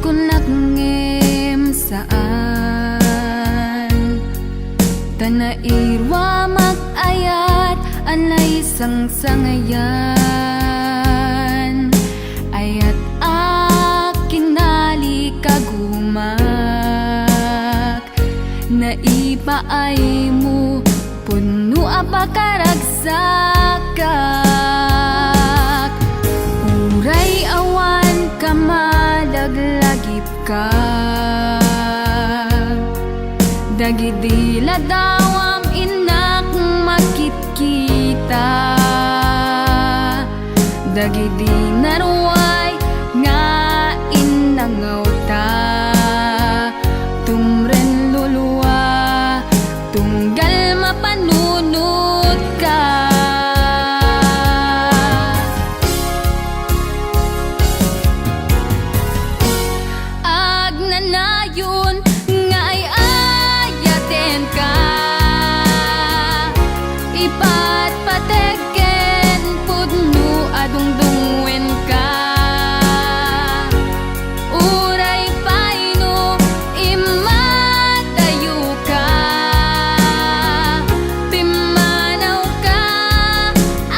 kunakngem saan tanairwa mag-ayat anay sang-sangayan ayat akinali kagumak naipaay mo puno apakaragsakak uray awan kamalaglagip ka dagidila dawam inak makit-kita dagidi naruay nga inangaw ta tumren luluwa tunggal mapanunod ka agnanayon nga ay ayaten ka ipatpateken pudno adungdungwen ka uray paino imatayo ka pimanaw ka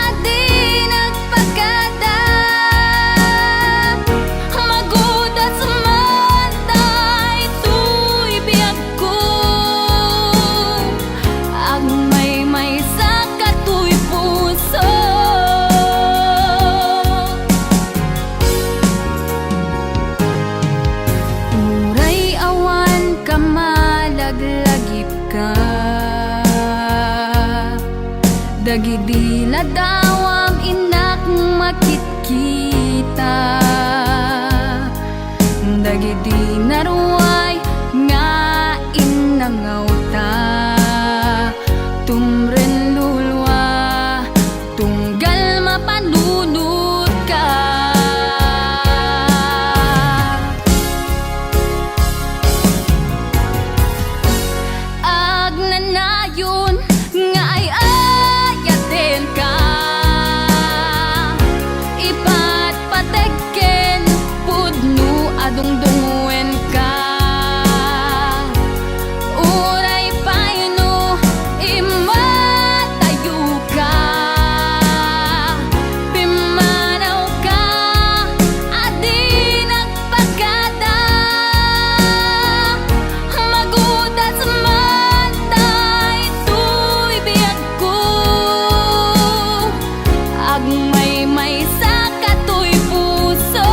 adi nagpagada magudat sumantay tuy biyag ko agmay sa katuy puso uray awan kamalaglagip ka dagidila dawam inak makit-kita dagidi naruay nga inangaw ta tumren lulwa tunggal mapanunod ka agnanayon nga ay ayaten ka ipatpateken pudno adungdungwen ka uray paino imatayo ka pimanaw ka adi nagpagada magudat sumantay tuy biyag ko agmay sa katuy puso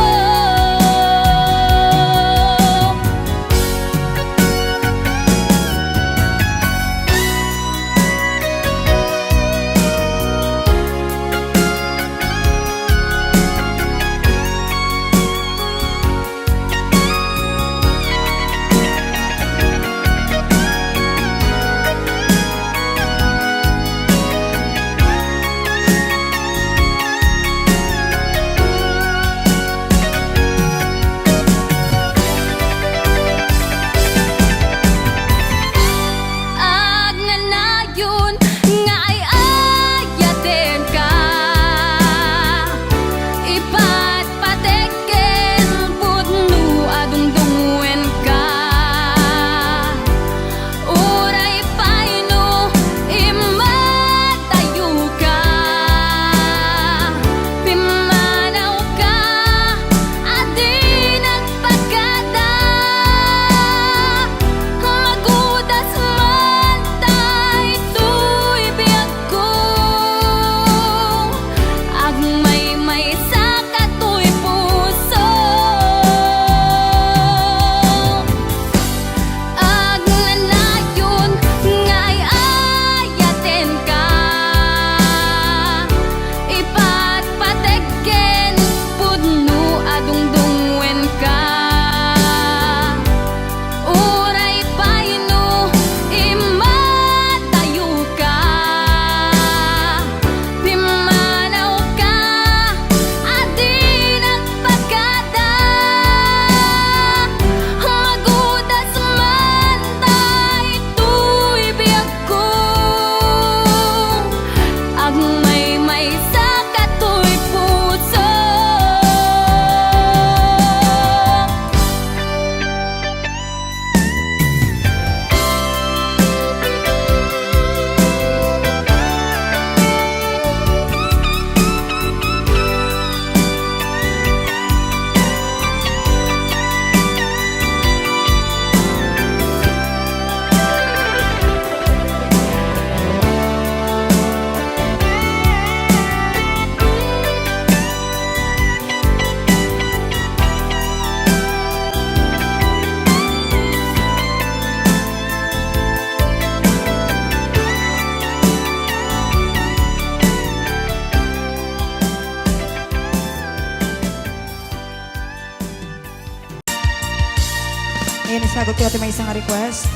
Ngayon, isagot ko natin may isang request.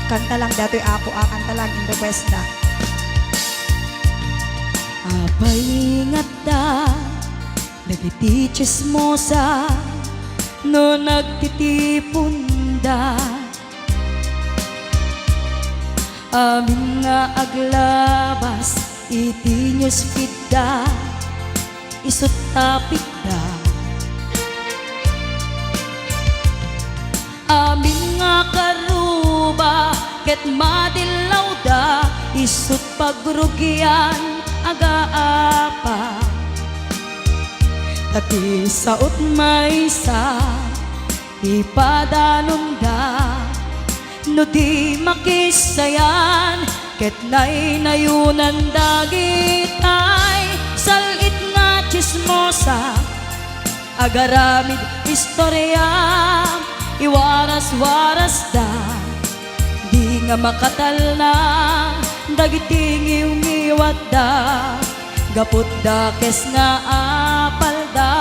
Kanta lang dato'y ako, kanta lang in request na. Apay ingat da, nagiti chismosa, no nagtitipon da. Amin nga aglabas, iti news feed da, isut tapik da. Amin nga karuba, ket madilaw da, isut pagrugyan aga-apa. Tati saot maysa, ipadalom da, no di makisayan, ket naynayunan dagitay. Salit nga chismosa, agaramid istorya, iwaras-waras da, di nga makatal na, dagiting iwat da, gapot da kes nga apal da,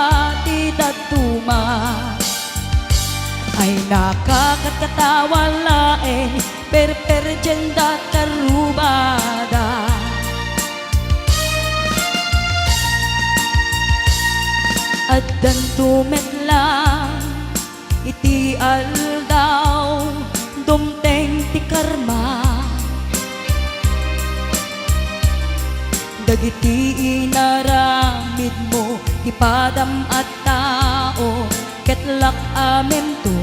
di datuma. Ay nakakatkatawa laeng, perperjenda karubada. At dantumet lang, iti aldaw, dumteng ti karma. Dagiti inaramid mo, ipadam at tao, ketlak amen to.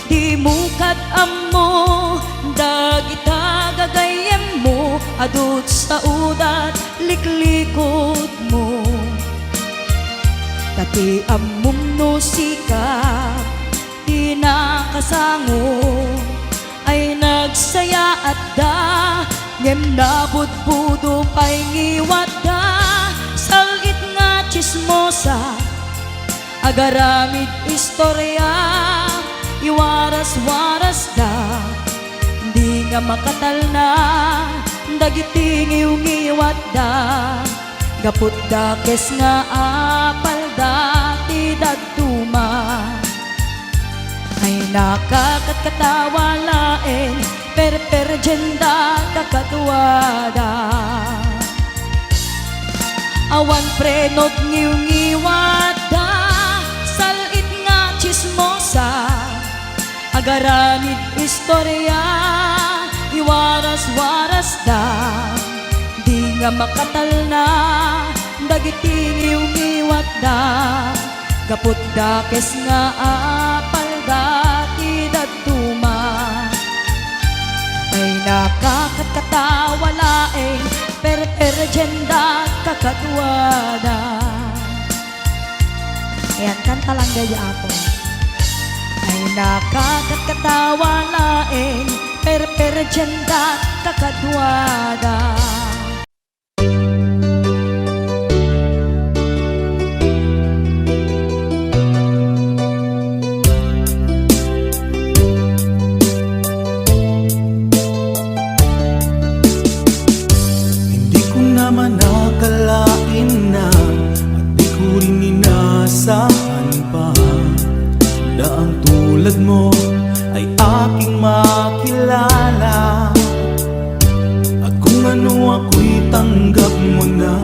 Di mo amo, dagita gagayem mo, adut sa udat, liklikod mo. Tati amum no sikap, di nakasango, ay nagsaya at da, ngem nabudbudo pa'y ngiwat da. Salit nga chismosa, agaramid istorya, iwaras-waras da, di nga makatal na, dagiting iwat da, gapot da kes nga apal da, ti daduma. Ay nakakatkatawa laeng, perperjenda kakatuwada. Awan prenod ngiw-ngiwada, salit nga chismosa, agaramid istorya, iwaras-waras da, di nga makatal na, dagiting iwat da, gapot da kes nga apal da, ti datuma. Ay nakakatkatawa laeng, perperjenda kakatuwada. Ayan, kanta lang gaya ako. Ay nakakatkatawa laeng, perperjenda kakatuwada. Naman nakalain na, at di ko rin inasahan pa, na ang tulad mo ay aking makilala. At kung ano ako'y tanggap mo na,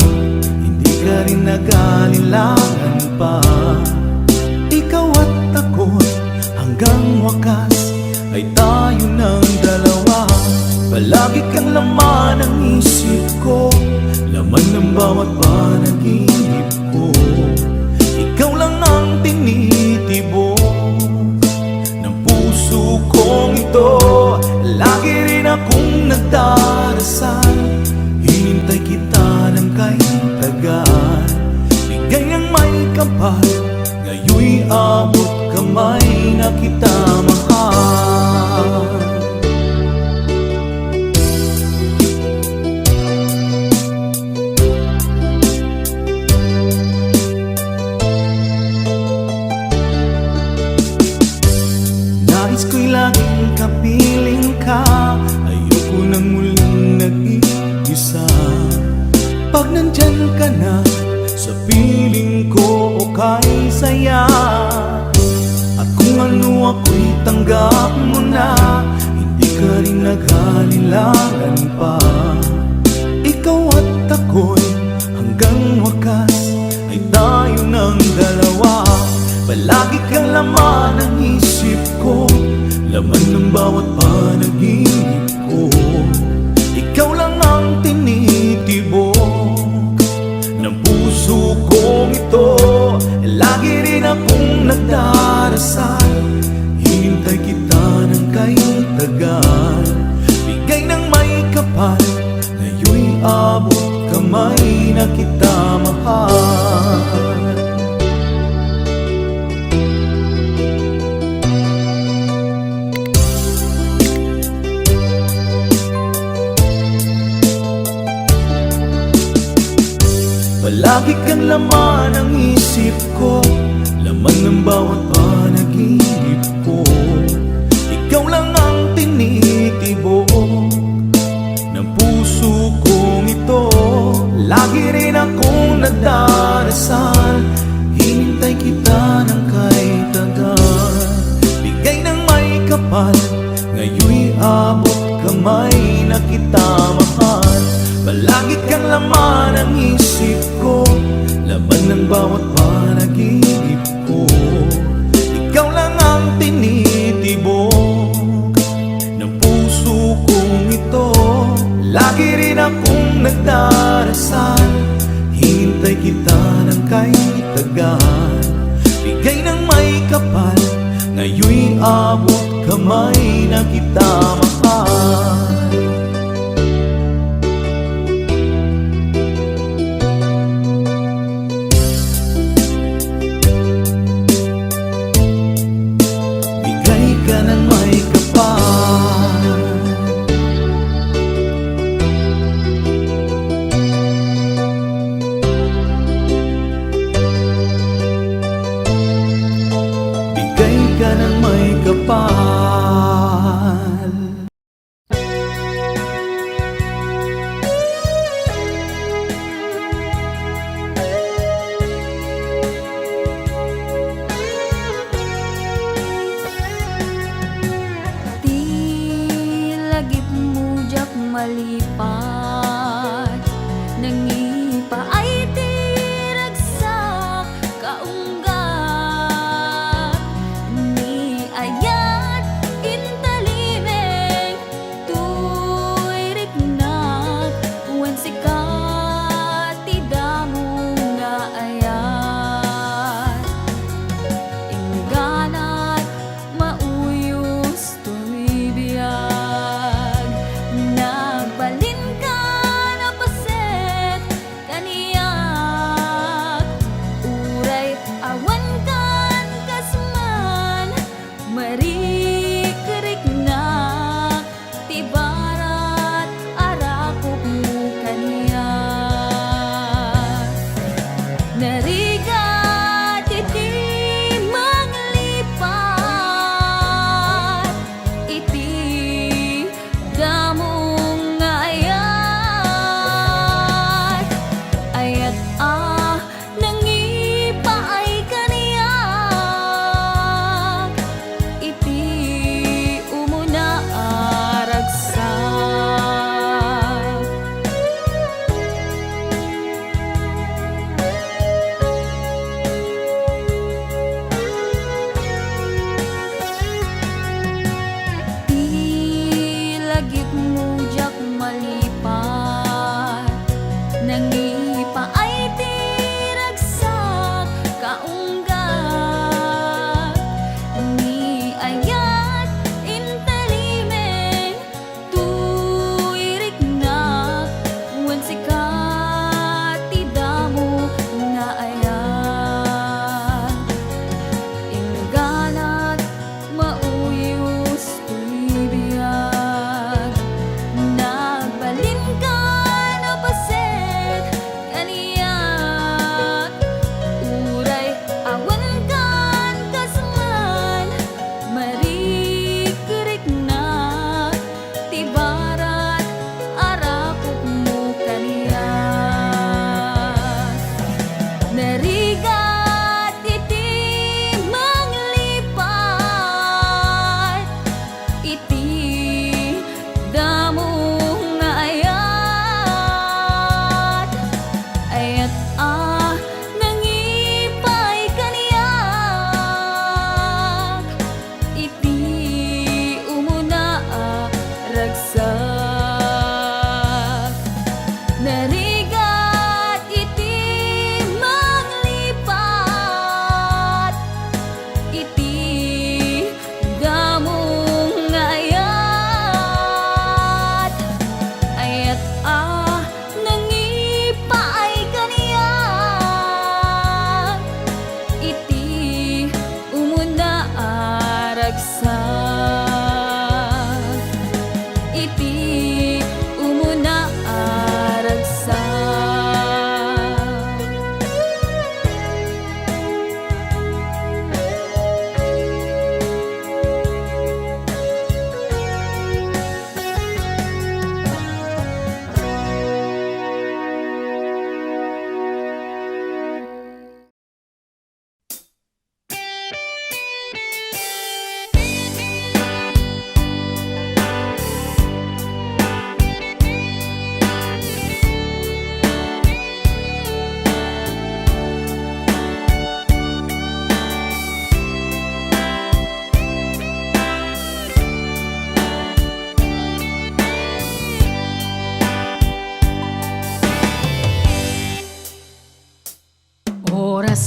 hindi ka rin nag-alilangan pa. Ikaw at ako hanggang wakas ay tayo ng dalawa. Palagi kang laman ng isip ko, laman ng bawat panaginip ko. Ikaw lang ang tinitibo ng puso kong ito. Lagi rin akong nagdarasal, hinintay kita ng kahit tagal. Bigay ang may kapal, ngayon'y abot kamay na kita mahal. Nais ko'y laging kapiling ka, ayoko nang muling nag-iisa. Pag nandyan ka na sa piling ko o kay saya. At kung ano ako'y tanggap mo na, hindi ka rin naghalilangan pa. Ikaw at ako'y hanggang wakas ay tayo ng dalawa. Palagi kang laman ng isip ko, laman ng bawat panaginip ko. Ikaw lang ang tinitibok ng puso kong ito. Lagi rin akong nagdarasal, hinintay kita ng kay tagal. Bigay ng may kapal, ngayon'y abot kamay na kita mahal. Palagi kang laman ng isip ko, laman ng bawat panaginip ko. Ikaw lang ang tinitibok ng puso kong ito. Lagi rin akong nagdarasal, hinintay kita ng kay tagal. Bigay ng may kapal, ngayon'y abot kamay na kita mahal. Palagi kang laman ng isip ko, laman ng bawat panaginip ko. Ikaw lang ang tinitibok ng puso kong ito. Lagi rin akong nagdarasal, hinintay kita ng kay tagal. Bigay ng may kapal, ngayon'y abot kamay na kita mahal. Ka ng may kapal. Di lagip mo jak malipat, nangipa ay tiragsak kaunggat. Ni ayat intalimeng tuy riknak, wen sikat tidamu nga ayat. Ingganat mauyos tuy biyag, nagbalin ka na paset kaniyak. Uray awan kan kasman, marikerik na tibarat arakop mo kaniyak. Narigat iti manglipat, iti damong ayat. Ayat nangipa ay kaniyak, iti umuna aragsak. Di lagip mo jak malipat, nangipa ay tiragsak kaunggat. Ni ayat intalimeng tuy riknak, wen sikat tidamu nga ayat. Ingganat mauyos tuy biyag, nagbalin ka na paset kaniyak. Uray awan kan kasman, marikerik na tibarat arakop mo kaniyak. Narigat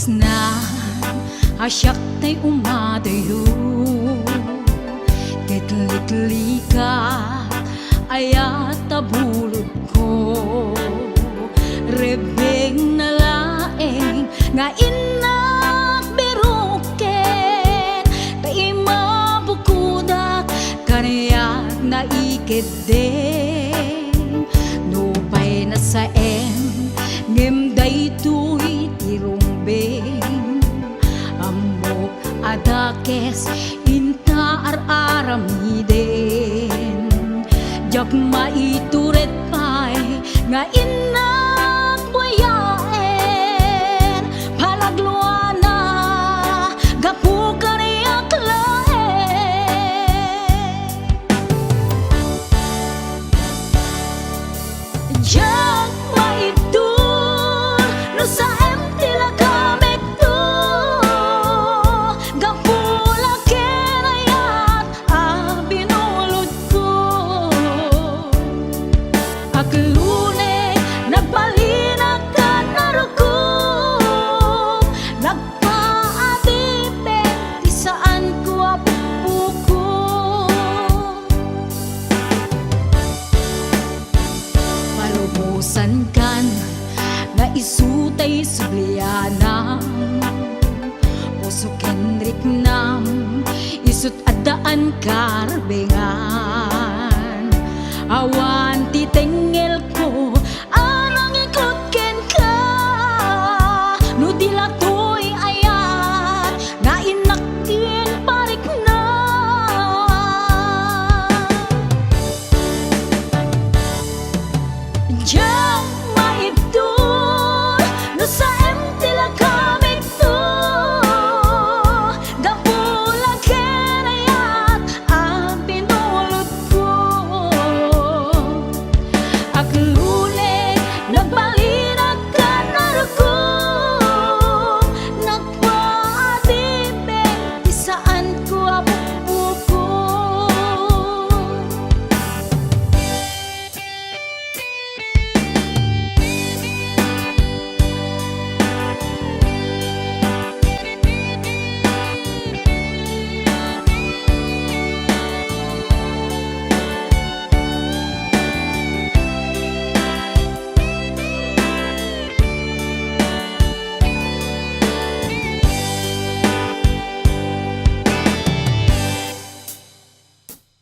na asyak tay umadayo Kitlikli ka ayat tabulod ko Rebeng na laeng nga inak biruken Tay mabukudak kanayak na ikideng Nupay na sa ngem daytoy tirumbeng Amok adakes inta ar-aramiden Jak maituret pay nga inak buyaen Palagluana gapu kaniyak laen Jak maitur no sa tila kamek to Gapula kenayat binulod ko Aklune nagbalinag ka narukom Nagpaadipe ti saan ko apupuko Palubusan kan na isutay sublianam Puso kenrik nam isut adaan karbengan Awan titengel ko anang ikot ken ka No dilatoy ayat nga inaktin parik na Diyan maibdol no sa tila kamig to Gapula kenayat binulod ko Aklune nagbalinag ka narukom Nagpaadipe ti saan ko apupuko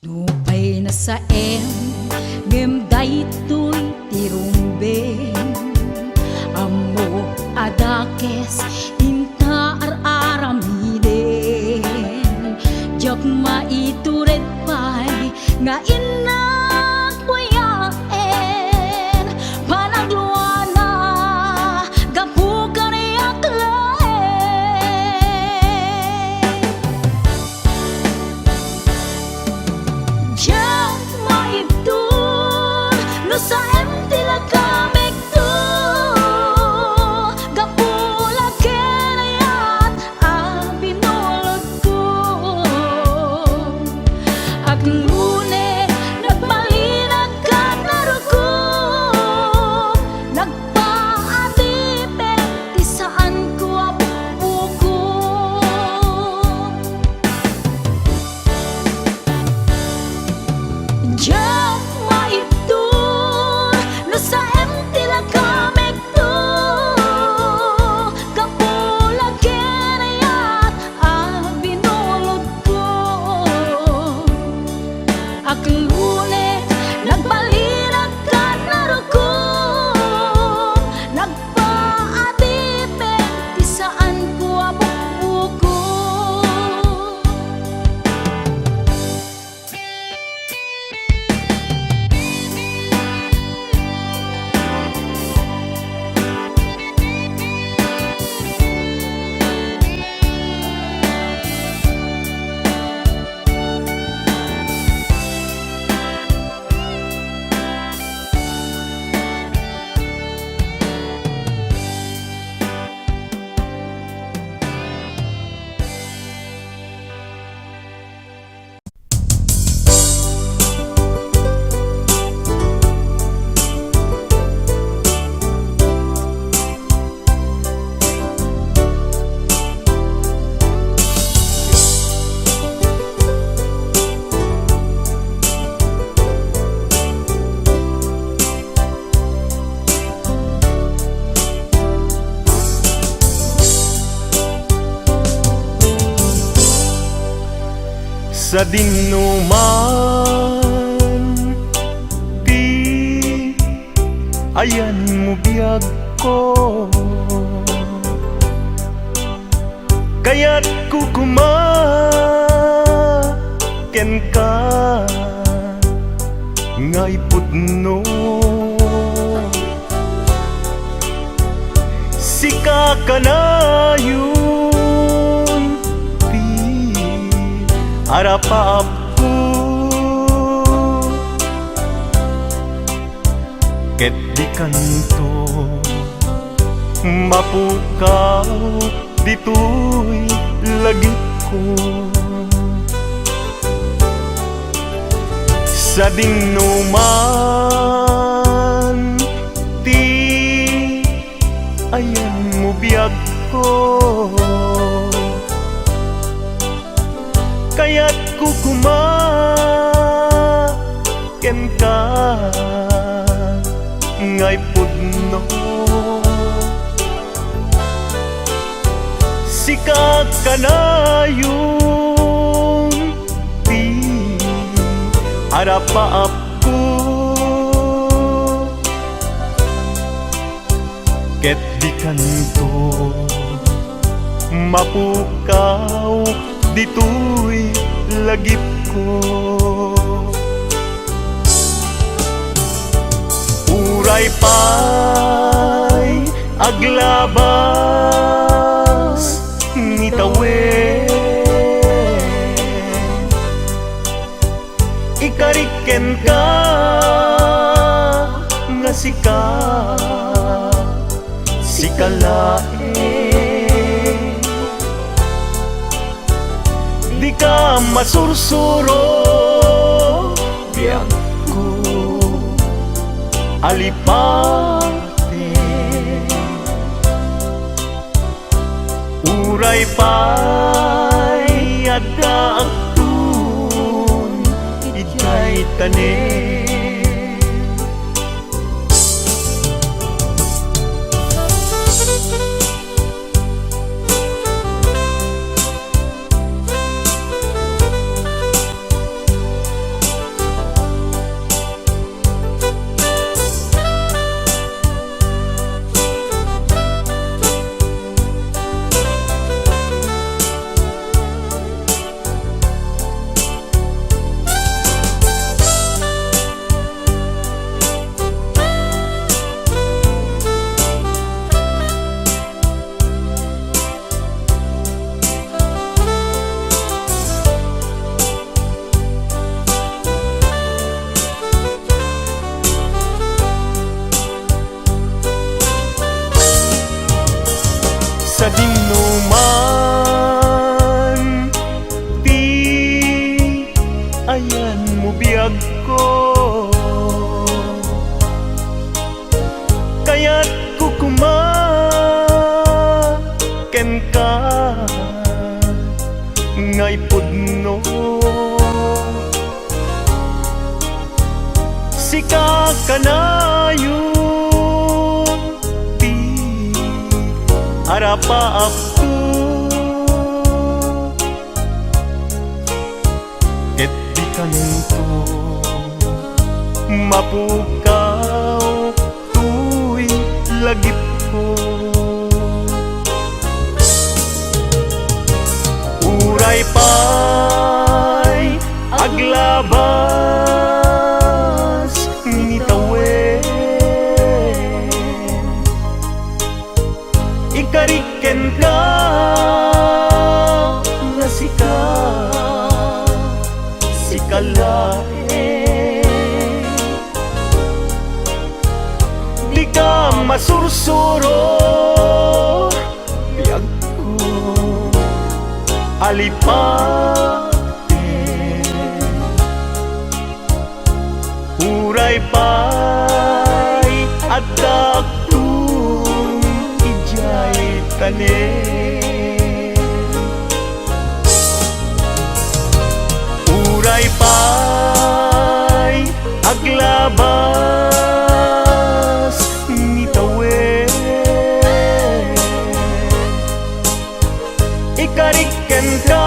Nupay na sa ngem daytoy tirumbeng Amo adakes inta ar-aramiden Jak maituret pay nga inak buyaen Panagluana gapu kaniyak laen Jak maibdol no sa tila kamek to Gapula kenayat binulod ko Aklune sa dinuman, di ayan mo biyag ko, kaya't kukumaken ka ngay pudno. Sika ka na yun, di arapap ko, ket di kanto mapukaw dito'y lagi ko. Sa dinuman, di ayan mo biyag ko, kaya't kukumaken ka ngay pudno. Sika ka na yung di arapaap ko, ket di kanto mapukaw dito'y lagip ko. Uray pa'y aglabas ni tawen, ikariken ka nga sika sikalae, di ka masursuro biyag ko alipate. Uray pa'y adda agtun ijay tanen, sa dinuman, di ayan mo biyag ko, kaya't kukumaken ka ngay pudno. Sika ka na yung di arapaap ko, ket di kanto mapukaw tu'y lagip ko. Uray pa'y aglabas ni tawen, ikariken ka nga sika sikalae, di ka masursuro biyag ko alipate. Uray pa'y adda agtun ijay tanen, uray pa'y aglabas ni tawen, ikariken ka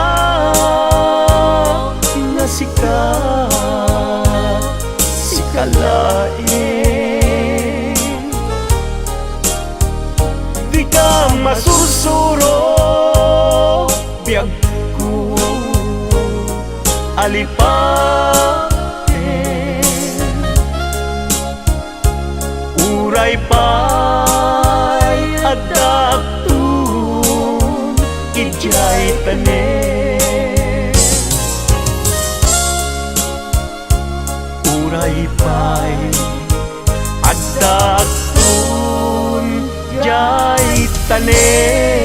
alipaten. Uray pa'y adaptun ijay tanen. Uray pa'y adaptun ijay tanen.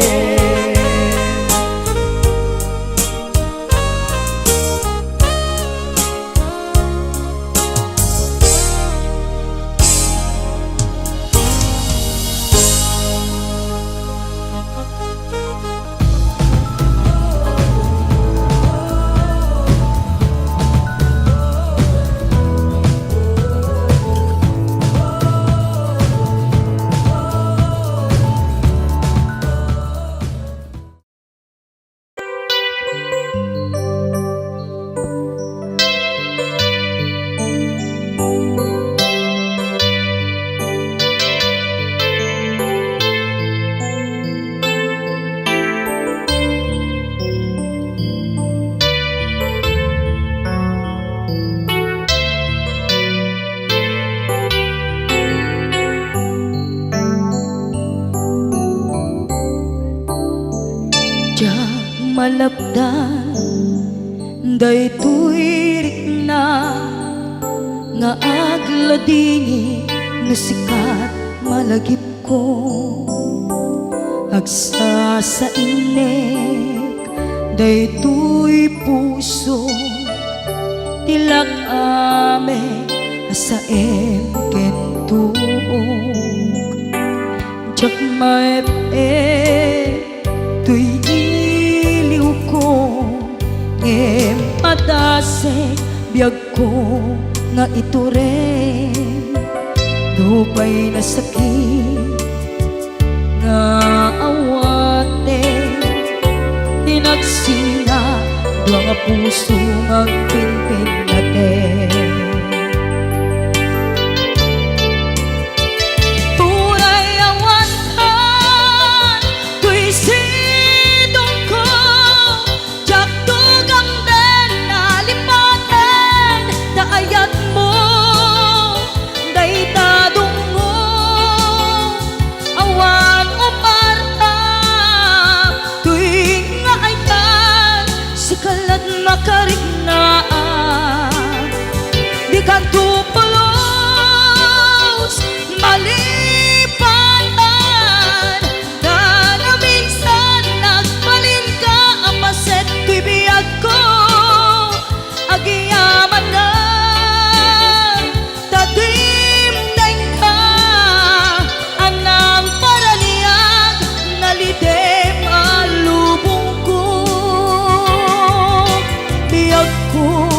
Malapdan daytoy rikna nga agladingi no sikat malagip ko agsa sa inek daytoy puso tilak ame asaem kentuog jak maep tuy ngem padase biyag ko nga ito rin dupay na sakit nga awate tinagsina dua nga puso nga pinpin natin. Makarignaat di ka tupulos malipatan na minsan nagbalin ka ang paset tibiyag ko agiyaman na tadimdeng ka anang paraniag nalidem alubong ko biyag ko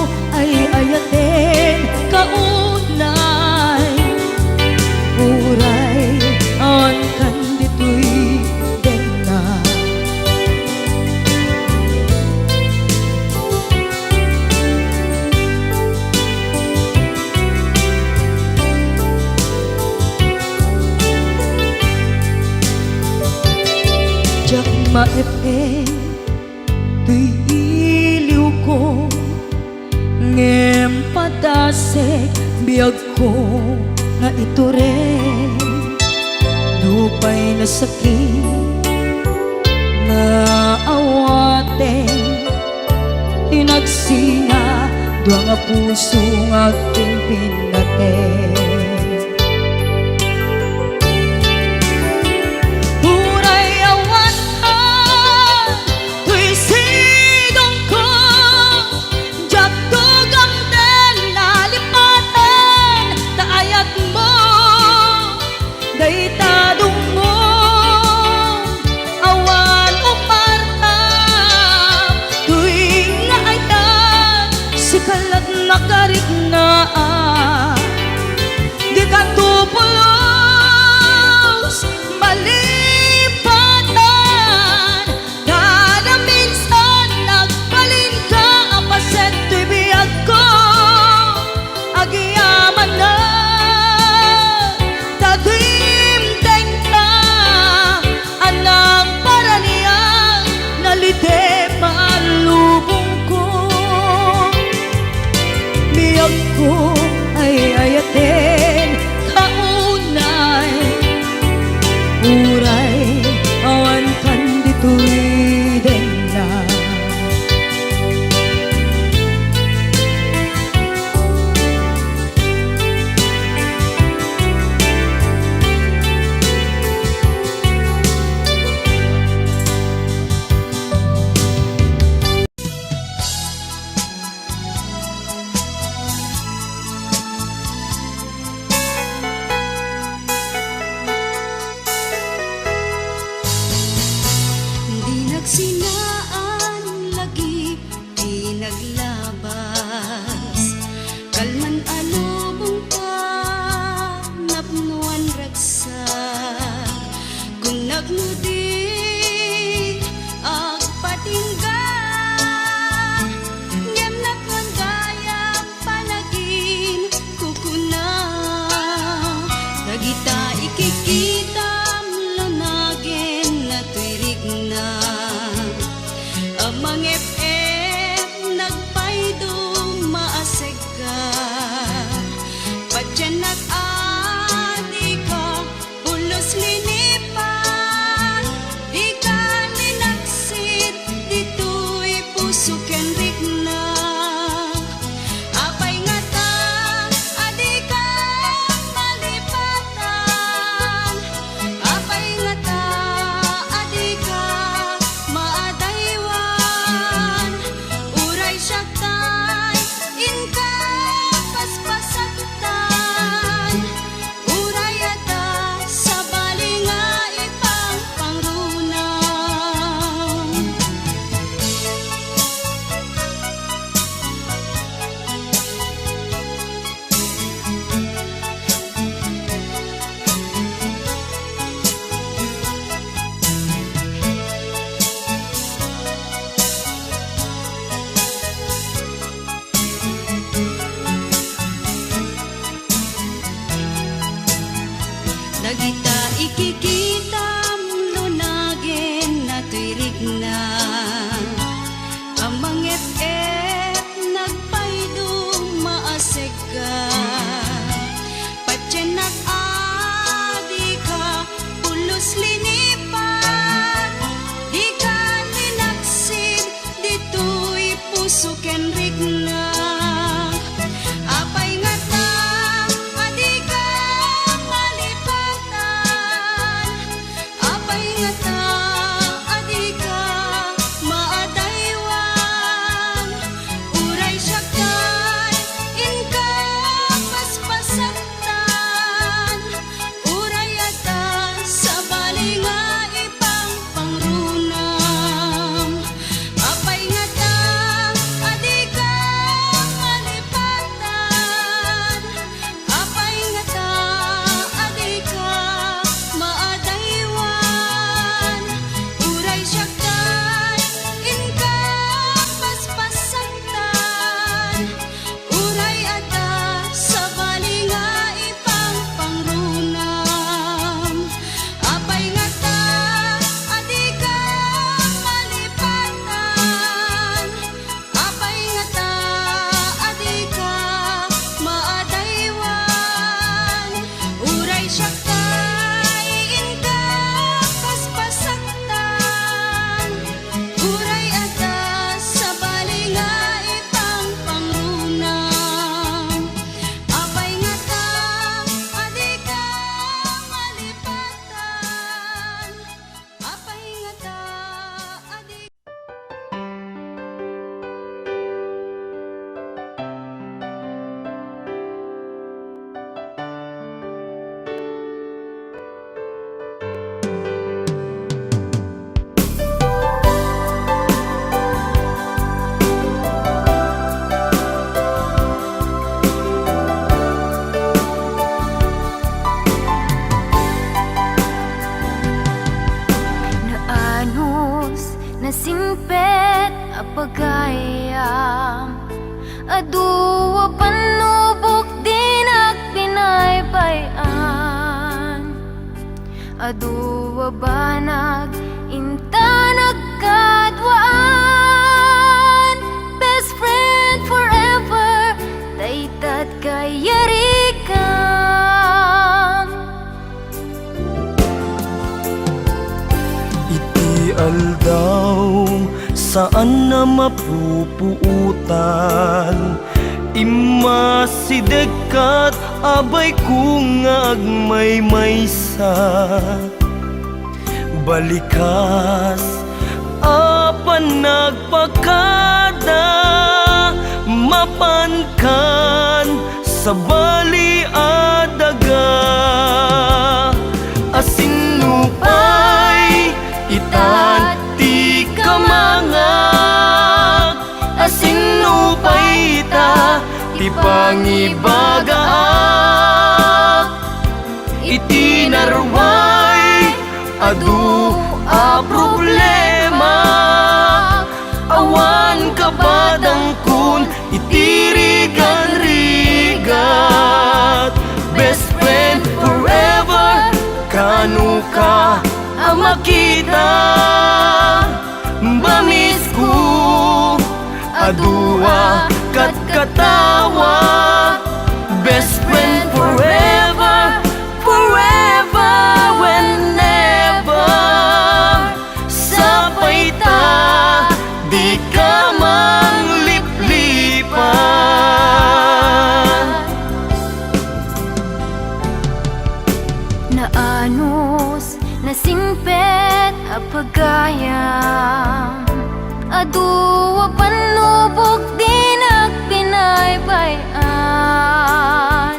ay ayatin kaunay uray ang kandito'y denga jak maepe tuy iliw ko ngem padasek biyag ko nga ito rin dupay na sakit na awate tinagsina dua nga puso nga pinpin natin. Nakarignaat din lang. Di nagsinaan lagi, di naglabas. Kalman alubong ka, napnuan ragsak. Kung nagmudi, agpatingga. Ngem nakagayang panagin, kukuna. Dagita ikikita, lunagin na tuirig na. Amang FF nagpaydo maaseg ka. Padyan nag-adi ka, pulos linipan. Di ka linaksit, dito'y puso ken rigna. Apay nga ta, adi ka malipatan. Apay nga ta, adi ka maadaywan. Uray siya tay, inka paspasaktan. Uray ada sa balinga ipang pangrunang. Dagita ikikita, lunagin na tuirig na. Amang FF nagpaydo maaseg ka. Padyan nag-adi ka, pulos linipan. Di ka linaksid, dito'y puso ken rigna. Apay nga ta, adi ka malipatan. Apay nga ta, adi ka maadaywan. Uray siya kay, inka paspasaktan. Uray ata sa balinga ipang pangrunam. Apay nga ta, adi ka malipatan. Apay nga ta, adi ka maadaywan. Uray siya kay, inka paspasaktan. Uray ata sa balinga ipang pangrunam. Apay nga ta, adi ka malipatan. Apay nga ta, adi ka maadaywan. Uray siya kay, inka paspasaktan. Uray ata sa balinga ipang pangrunam. Apay nga ta, adi ka malipatan. Apay nga ta, adi Naanos na simpet apagayam. Aduwa panubok din agpinaypayan. Aduwa banag inta nagkadwaan. Best friend forever, daytat kayarikan. Iti alda aldaw saan na mapupuutan. Imasidekat abay kung agmay-maysa. Balikas apan nagpakada, mapankan sa bali adaga. Asinupay itan ti kamangak, asinupay ita ti pangibagaak. Itinarway adu a problema, awan kabadang kun itirigan-rigat. Best friend forever, kanu ka ang makita. Bamis ko adua kat katawa. Best friend forever, forever, whenever. Sapay ta, di ka mangliplipan. Naanos, nasingpet, apagayam. Aduwa panubok di nagpinaybayan.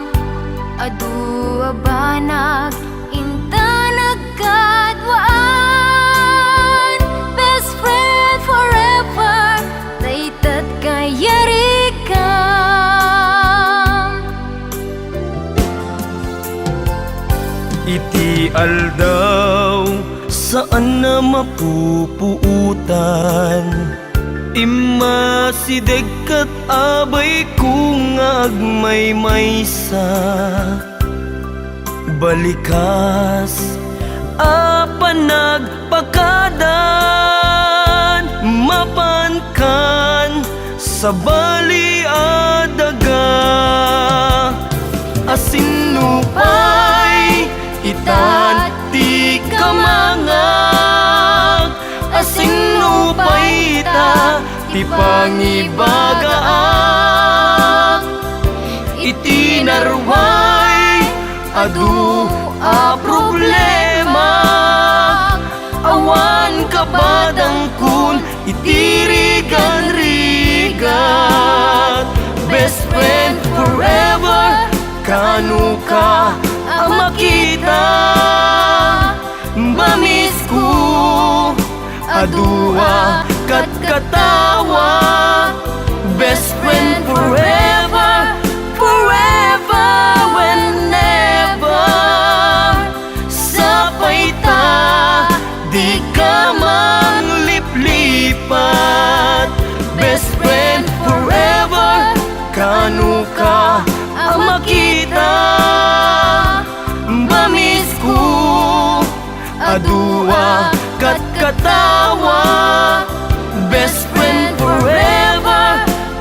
Aduwa banag inta nagkadwaan. Best friend forever, daytat kayarikam. Iti aldaw saan na mapupuutan. Imasidekat abay kung agmay-maysa. Balikas apan nagpakadan, mapankan sa bali adaga. Asinupay itan ti kamangak, asinupay ita ti pangibagaak. Itinarway adu a problema, awan kabadang kun itirigan-rigat. Best friend forever, kanu ka ang makita. Bamis ko adua kat katawa. Best friend forever, forever, whenever. Sapay ta, di ka mangliplipat. Best friend forever, kanu ka ang makita. Bamis ko adua kat katawa. Best friend forever,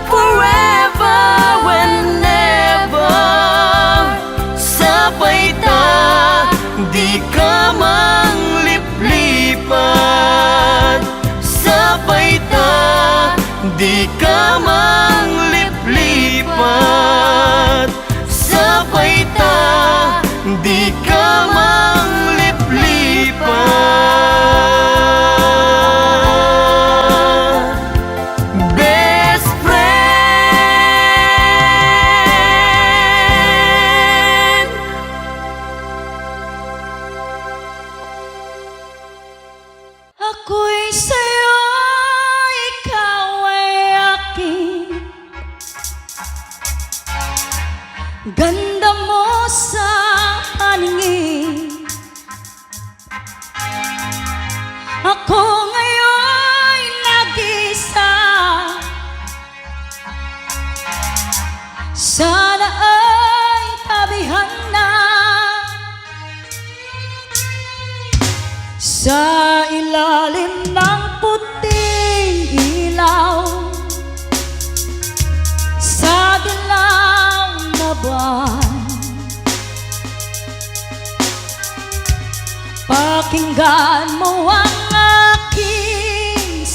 forever, whenever. Sapay ta, di ka mangliplipat. Sapay ta, di ka mangliplipat. Sapay ta, di ka mangliplipat. Best friend. Ako'y sa'yo, ikaw ay aking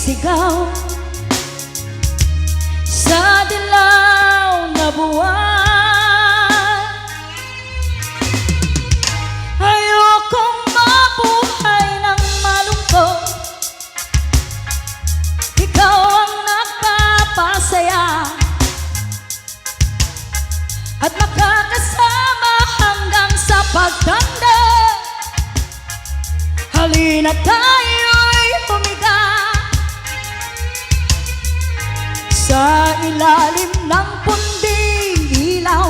sigaw sa dilaw na buwan. Ayokong mabuhay ng malungkot, ikaw ang nagpapasaya at makakasama hanggang sa pagtanda. Halina tayo'y humiga sa ilalim ng punding ilaw,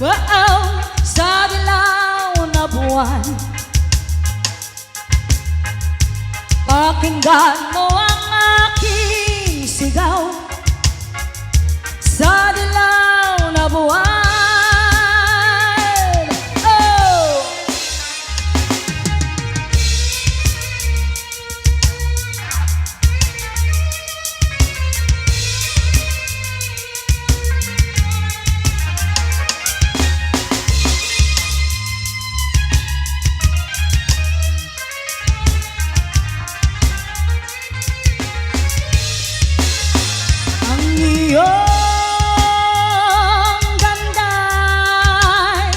wow, sa dilaw na buwan. Pakinggan mo ang aking sigaw sa dilaw na buwan. Iyong ganda'y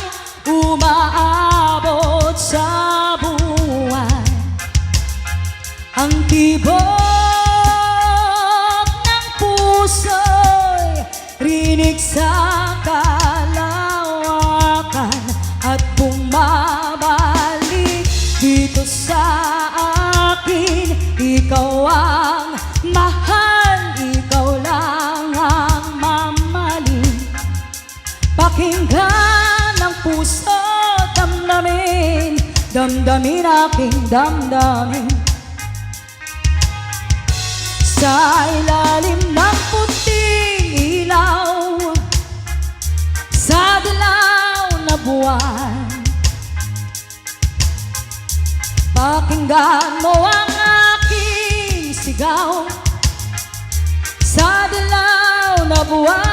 umaabot sa buwan. Ang tibok ng puso'y rinig sa kalawakan at bumabalik dito sa akin. Ikaw ang mahal, ikaw lang ang mamaling. Pakinggan ang puso, damdamin, damdamin aking damdamin. Sa ilalim ng puting ilaw, sa dilaw na buwan. Pakinggan mo ang aking sigaw sa dilaw na buwan.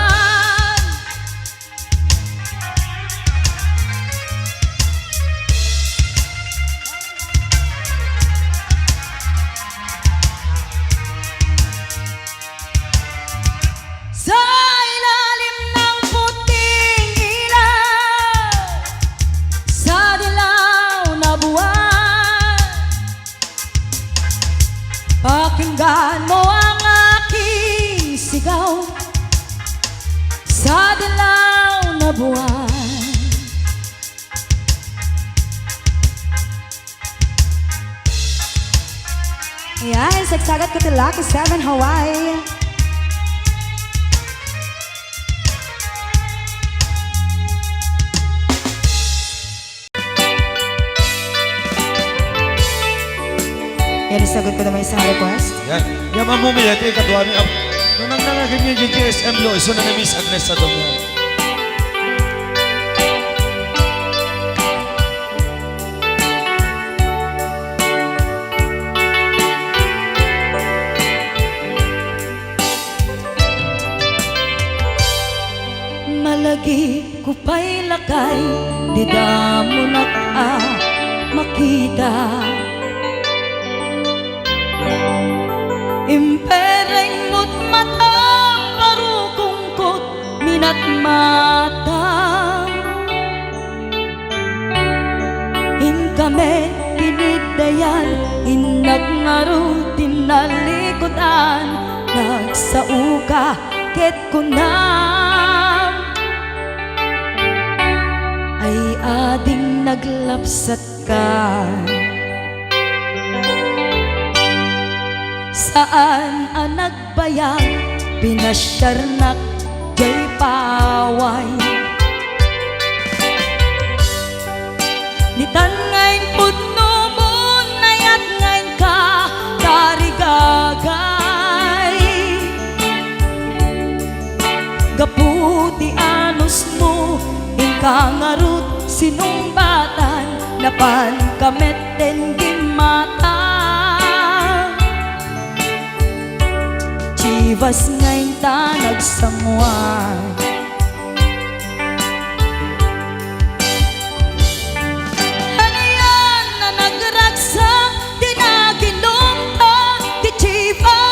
Sa ilalim ng puting ilaw, sa dilaw na buwan. Pakinggan mo ang aking sigaw sa dilaw na buwan. Ayan, Sagsagat Kutilaki 7 Hawaii. Yan, isagot ko naman isang request. Yan. Yan mamumiyat eh, katuwami. Nung nangnangagin niya yung GSM lo, iso na Miss Agnes sa doon. Malagi ko pa'y lakay, di damo na makita. Impereng mo't mata, parukungkot, minat mata. Inkame, pinigdayan, inagnaro, tinalikodan, nagsauka, ket kunam. Ay ading naglapsat ka. Saan ang nagbayag, pinasyarnak, jay paway. Nitan ngayon pudno mo, nayat ngayon ka, tarigagay. Gaputi anos mo, inkangarut, sinumbatan, napan kamet den gimata. Chivas ngayon ta nagsangwan. Ano yan na nagragsak, di naginom ta, di Chivas.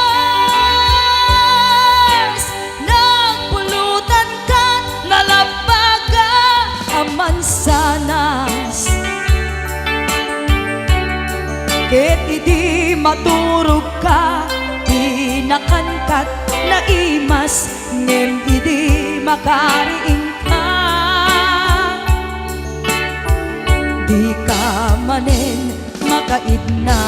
naimas ngem idi makariing ka. Di ka manen makaidna.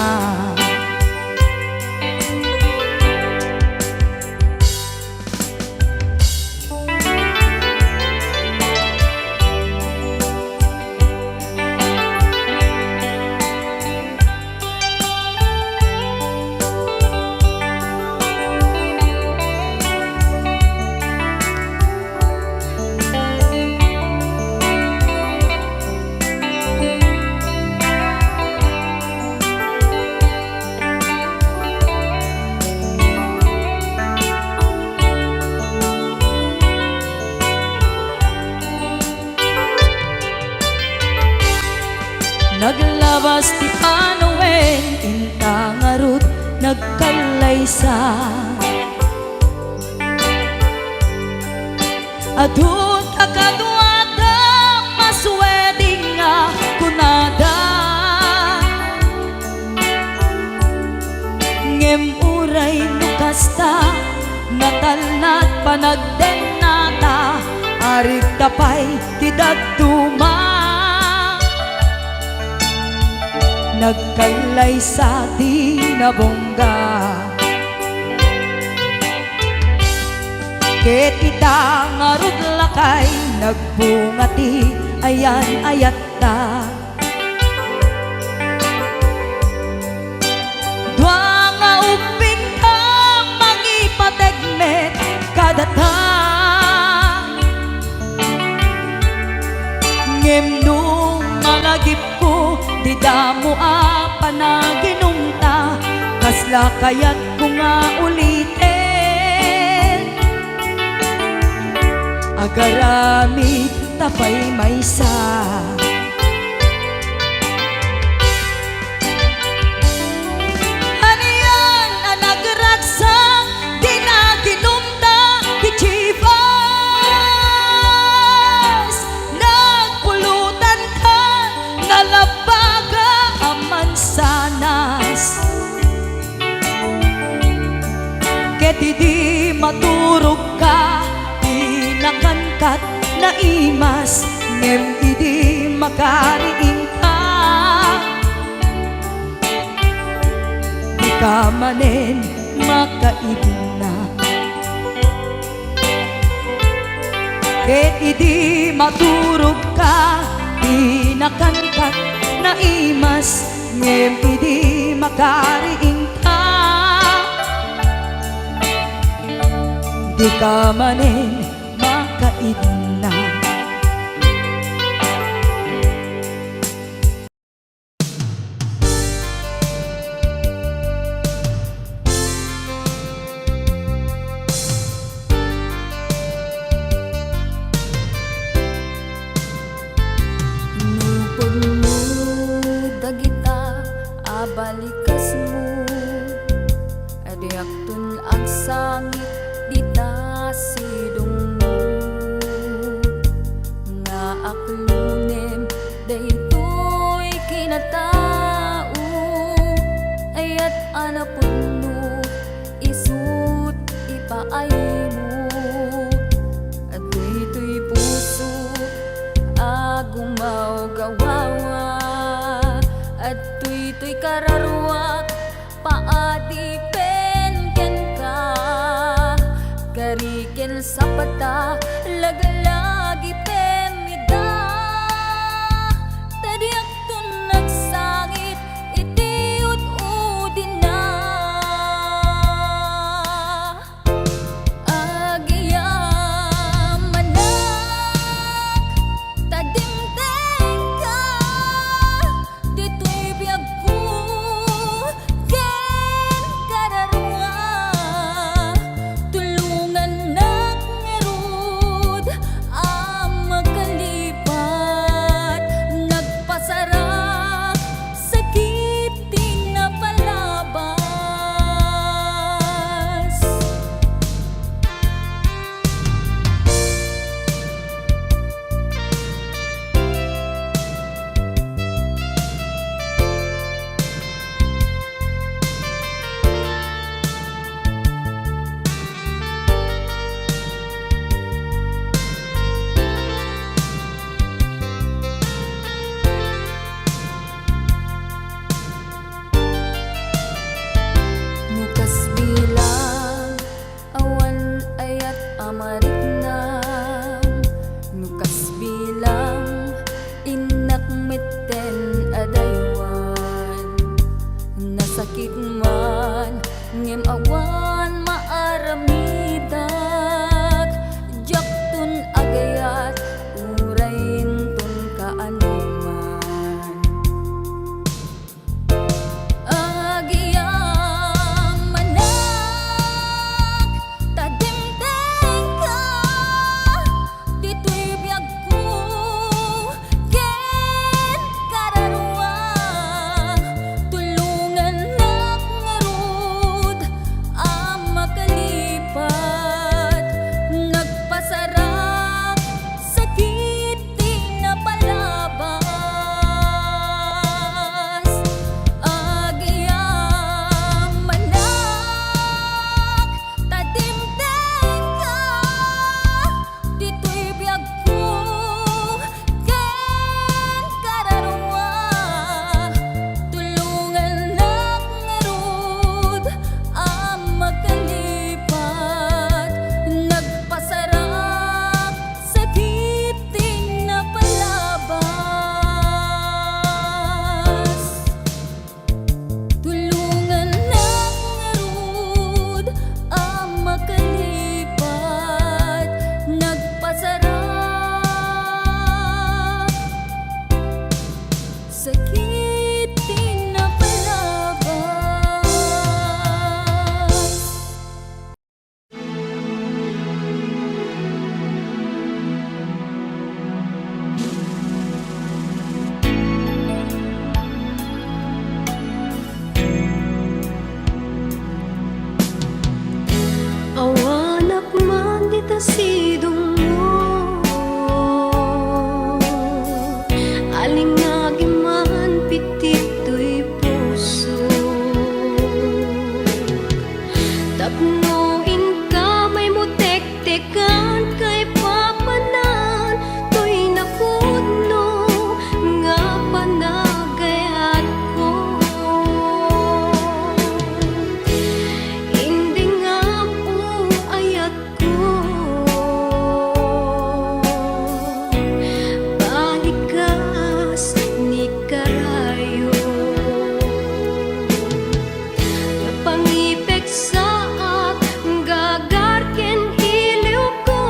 Naglabas ti panawen, inta nga rut nagkalaysa. Adun akadwada masweding nga kunada. Ngem uray nukasta natalnat panagdenata. Arit tapay ti daduma. Nagkailay sa di nabongga. Ket ita nga rudlakay nagbungati ayan ayat ta. Dua nga upin ka mangipategmet kadata. Ngem nung malagip ko di damo panaginumta. Kasla kayat ko nga ulitin. Agaramid tapay maysa. Haniyan ang nagragsang di naginumta di Chivas. Nagpulutan ka nalabaga sanas. Ket di maturog ka di nakangkat na imas. Ngem idi makariing ka. Di ka manen makaibna. Ket idi maturog ka di nakangkat na imas. Ngem idi makariing ka. Di ka manen makaidna. Balikas mo adiak tun ang sangit dita sidong mo nga aklunem daytoy kinatao ayat anapun mo isut ipaay mo at daytoy puso agumaw gawawa at tuy kararwak paadipen ken ka kariken sa pata lagalagi pemida tadiak tun nagsangit iti udin na agiyam manak tadimteng ka dito'y biyag ko ken kararwa tulungan nak ngerud awan maaramidag jaktun agayat urain tun kaanuman agiyam manak tadimteng ka dito'y biyag ko ken kararwa tulungan nak ngarud ang makalipat nagpasarak sakit di napalabas agiyam manak tadimteng ka dito'y biyag ko ken kararwa tulungan nak ngarud ang makalipat nagpasarak sakit di napalabas tulungan nak ngarud ang makalipat nagpasarak sakit di napalabas. Awanak man dita sidong mo alingagi man pitito'y puso tapnoin ka may mutek-tekan kay papanan to'y nakudno nga panagayat ko hindi nga po ayat ko balikas ni karayo napangipek sa ak gagar ken iliw ko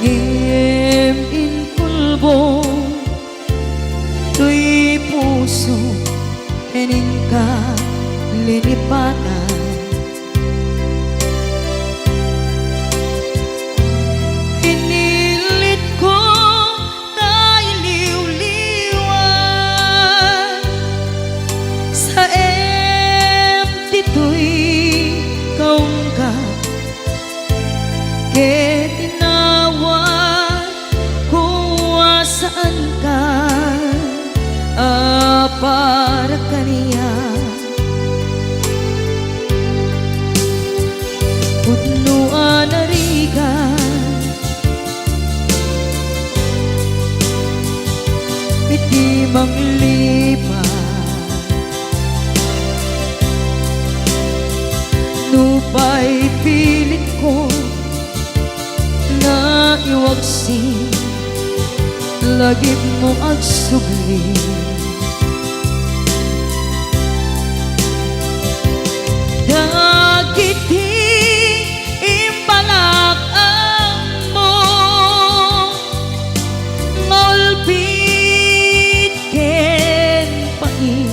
ngem in pulbo tuy puso enin ka linipatan pinilit ko na iliw-liwan sa empty tuy kaungkat ke tinawag kung saan ka para kaniya putnuan arigan iti manglipat nupay pilit ko na iwagsin lagip mo agsugli dagiti imbalak mo ngolpit ken pain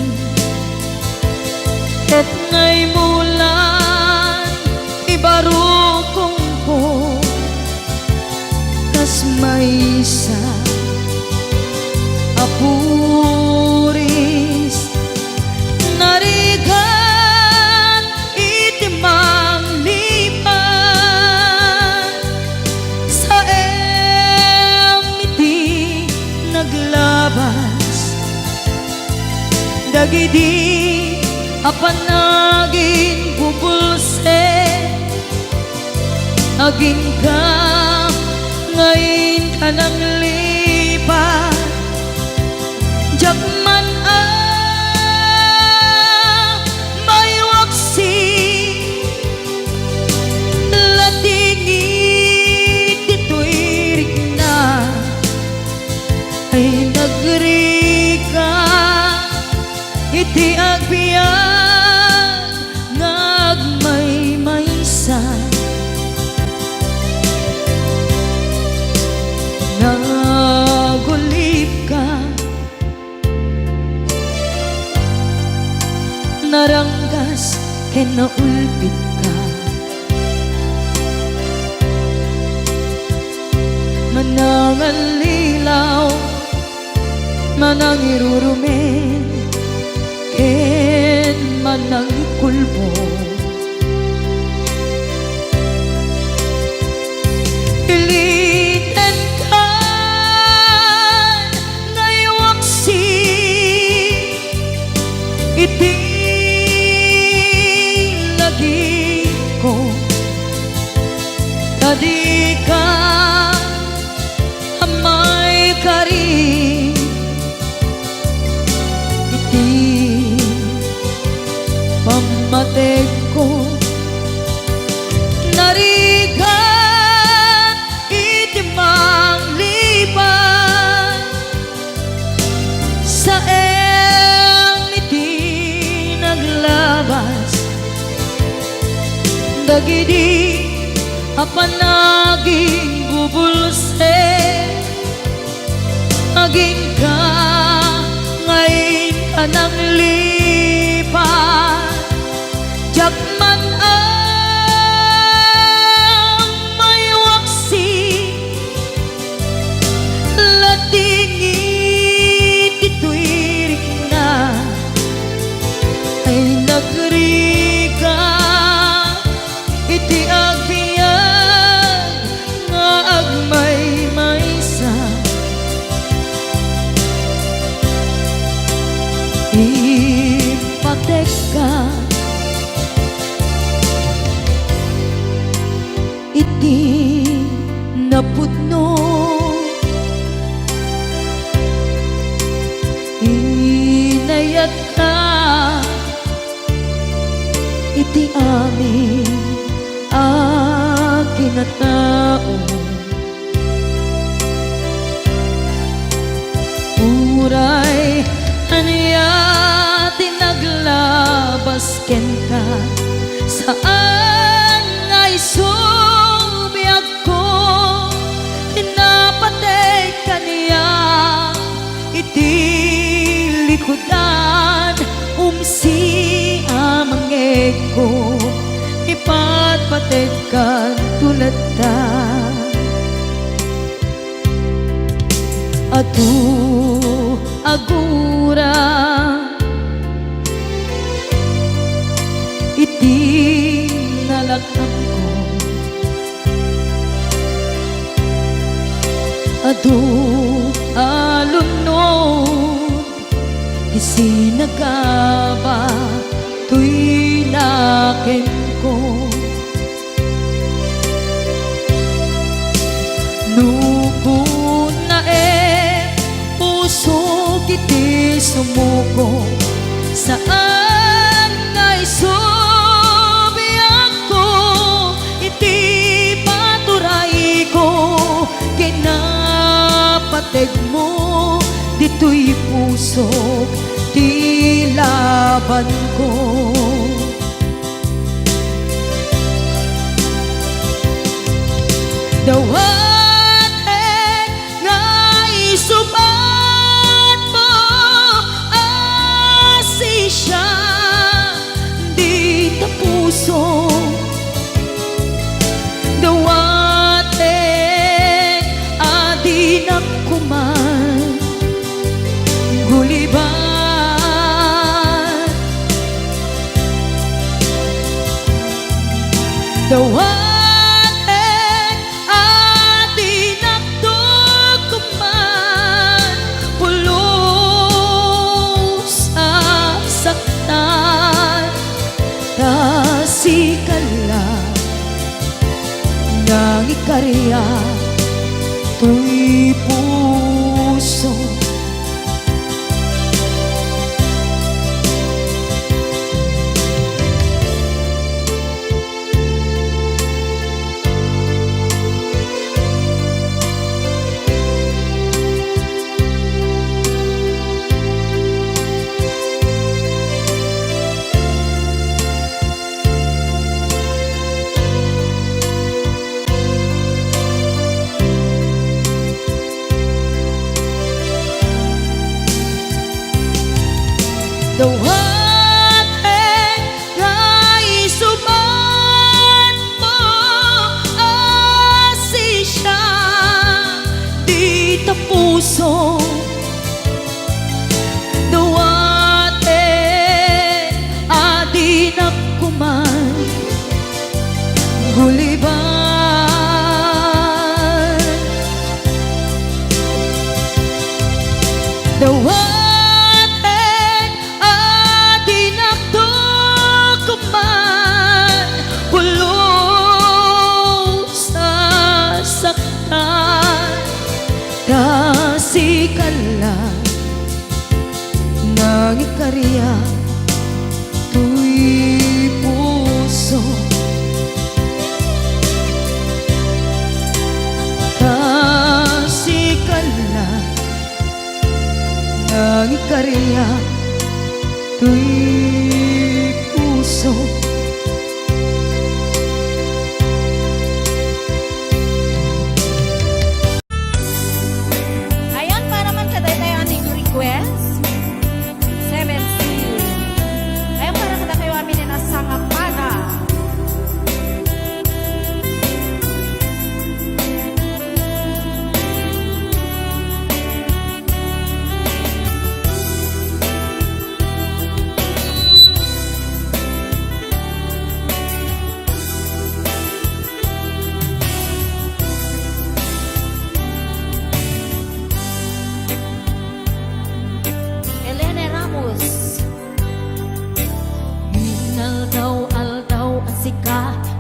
et ngay mulan ibarukong ko kas maysa apuris narigan itimang lipan sa emiti naglabas dagidi apanagin bubulse aging ka ngayon ka nang lipat jakman may waksi latingit dito'y rigna ay nagrika iti agbiyan ngagmay maysa nagulip ka naranggas ken naulpit ka manangal lilaw manang irurumen ken manang kulbo pilitan ka ngaywaksi iti lagi ko tadi ka amay kari iti pamatek ko narigan iti manglipan sa emiti naglabas dagidi apanaging bubulse aging ka ngayon ka nang lipat jakman may waksi latingit ito'y rigna ay nagrika iti agbiyan nga agmay maysa ipatek ka iti napudno inayat ka iti amin akin na tao uray aniya tinaglabas ken ka saan nga isubiyag ko iti likodan umsi amangeg ko ipatpatid kan tulad ta adu agura iti nalakam ko adu alunod isinagaba tuy nakin ko nukun na puso kiti sumuko saan na isubiyak ko iti paturay ko kinapatid mo dito'y puso di laban ko dawaten nga isubat mo asi siya di ta puso dawaten adi na kuman guliban dawaten nang ikarya tuy puso dawaten nga isubat mo asi siya di ta puso dawaten adi na kuman guliban dawaten kasikala nang ikarya tuy puso kasikala nang ikarya tuy puso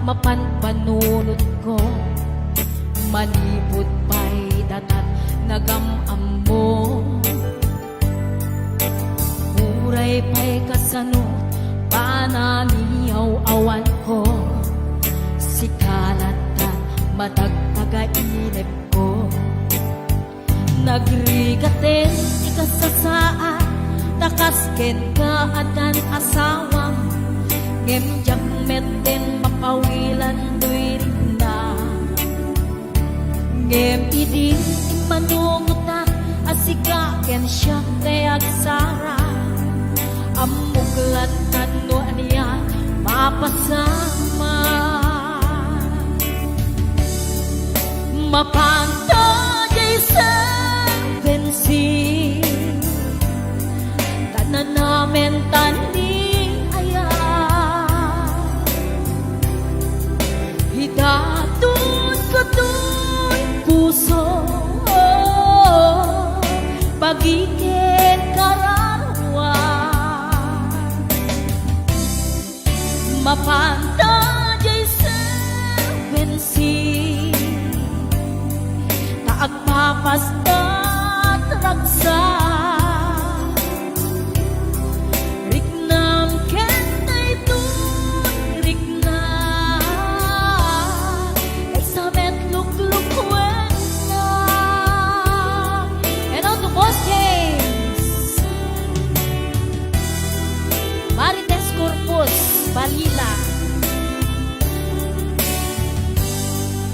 mapanpanunod ko manipod pa'y datat nagamam mo uray pa'y kasanot pananiyaw awan ko sikalatan matagpagainip ko nagrigaten ikasasaan nakasken ka adan asawang ngem jameten pawilan do'y rinda ngem idin manungutan asikaken siya kay agsara amuglat ano niya mapasama mapanta sa pensi tanan namin tani aya hidatun ko tuy puso pagigit kararwa mapanta sa pensi agpapastat ragsa riknam kentay tun riknam ay samet lukluk wena and on the boss James Marites Corpus Balila.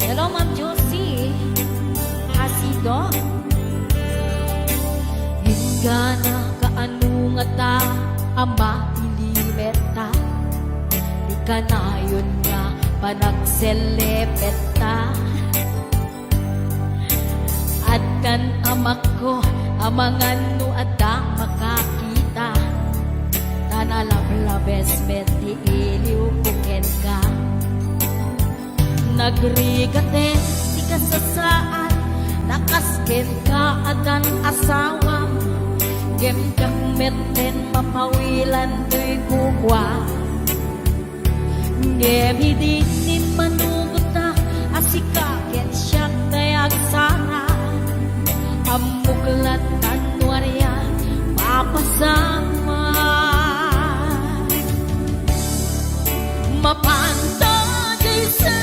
Hello Ma'am Josie Asido Hingga na kaano nga ta ama ilimeta di ka na yun nga panagselepeta at kan amak ko amangan no ada makakita tanalablabes meti iliw kuken ka nagrigaten di ka sa saan nakasken ka adan asawa gemkak meten mapawilan do'y kukwa ngemidinin manugot na asikaken siya kayag sana amuglat tanwarya mapasama mapanta sa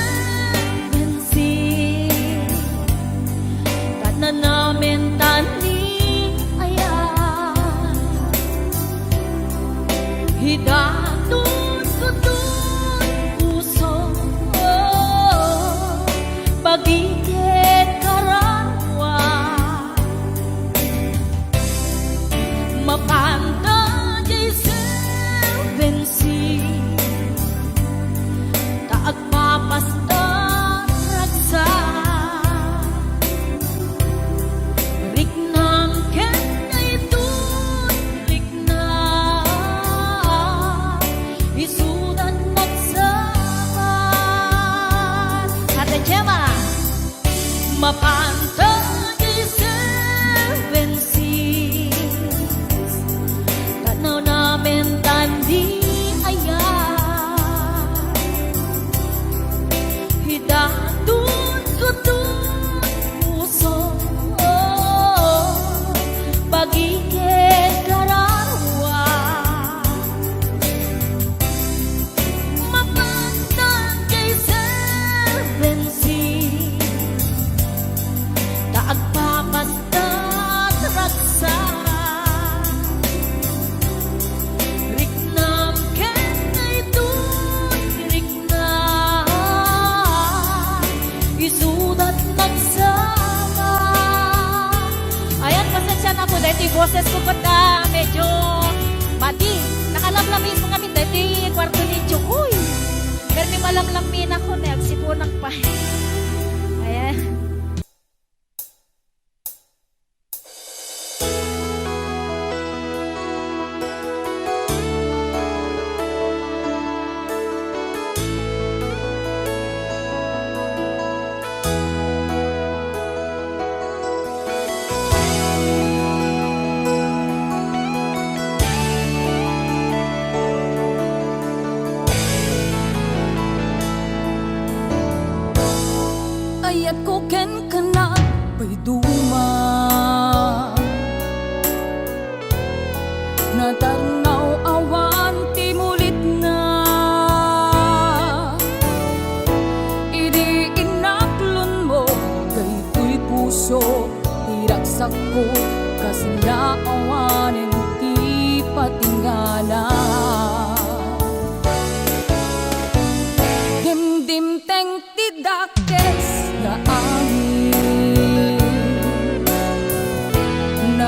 bensin na namin tani aya hidatun ko tun puso pagigit karawa mapanta sa bensin taagpapasta ragsa mapanta sa bensin tanaw namin tandi aya hidatun ko tun puso pagigit karawa mapanta sa bensin agpapastat ragsa riknam kenay tun riknam isudat nagsama ayan pasensya na po dahil yung boses ko pa medyo madi nakalamlamin mo kami dahil kwarto ni Chukoy pero may malamlamin ako na agsipunak pa ayan. Ayat ko ken kana pa'y duma natarnaw awan ti mulit na idi inaklon mo kay tuy puso tiraksak ko kasi naawanin ti patingala dimdim teng tidakes na angin na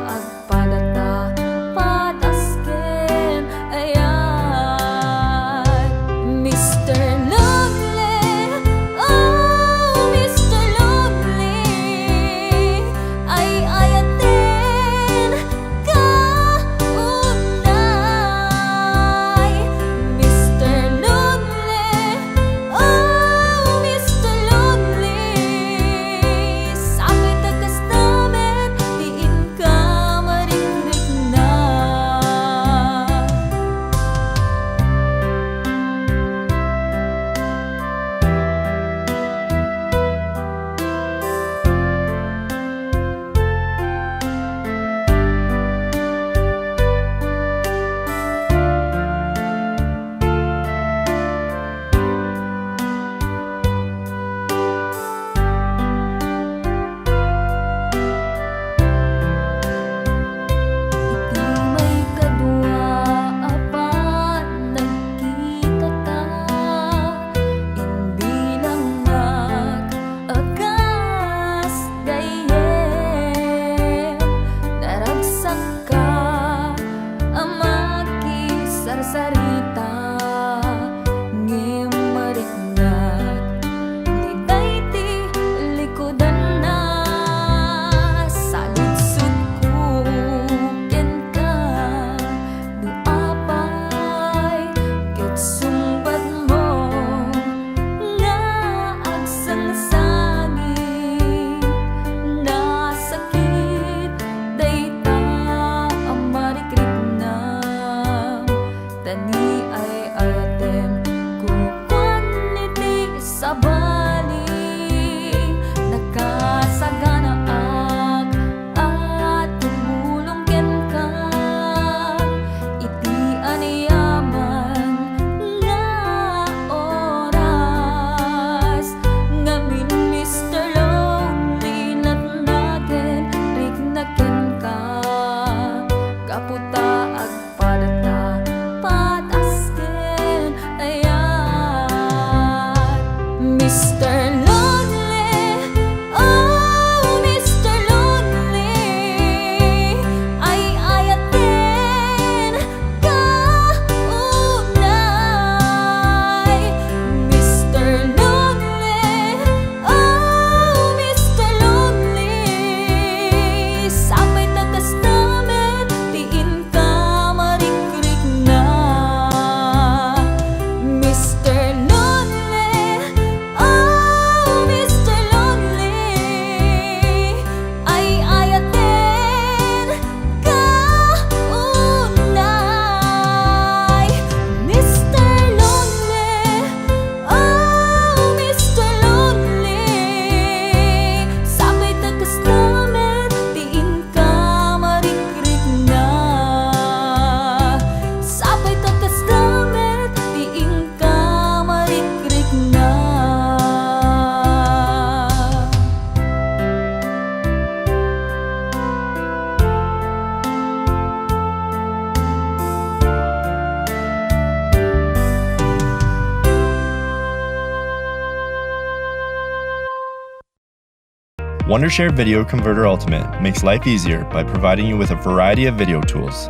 agpadata patasken ayan Mr. Lonely, oh Mr. Lonely ay ayatin ka unay Mr. Lonely, oh Mr. Lonely sakit tagas namin diin ka marikrik na Iti may kadua apan nagkita ta Inbilangat agas gayem Naragsak ka amaki sarsarita Ngem mariknat Liday ti likodan na Saludsud ko ken ka Duapay ket sumbat mo Nga agsangsangit Nasakit dayta amarikrik na Tani ay atem kukuan iti sabali Nakasagana at tumulong ken ka Iti aniyaman nga oras Ngamin Mr. Lonely natnaken rignaken ka Kaputa agpadata patasken ayan Mr. Lonely, oh Mr. Lonely ay ayatin ka unay Mr. Lonely, oh Mr. Lonely sapay tagas namin diin ka marikrik na Mr. Lonely, oh Mr. Lonely ay ayatin ka unay Mr. Lonely, oh Mr. Lonely sapay tagas namin diin ka marikrik na Sapay tagas namin diin ka marikrik na Wondershare Video Converter Ultimate makes life easier by providing you with a variety of video tools.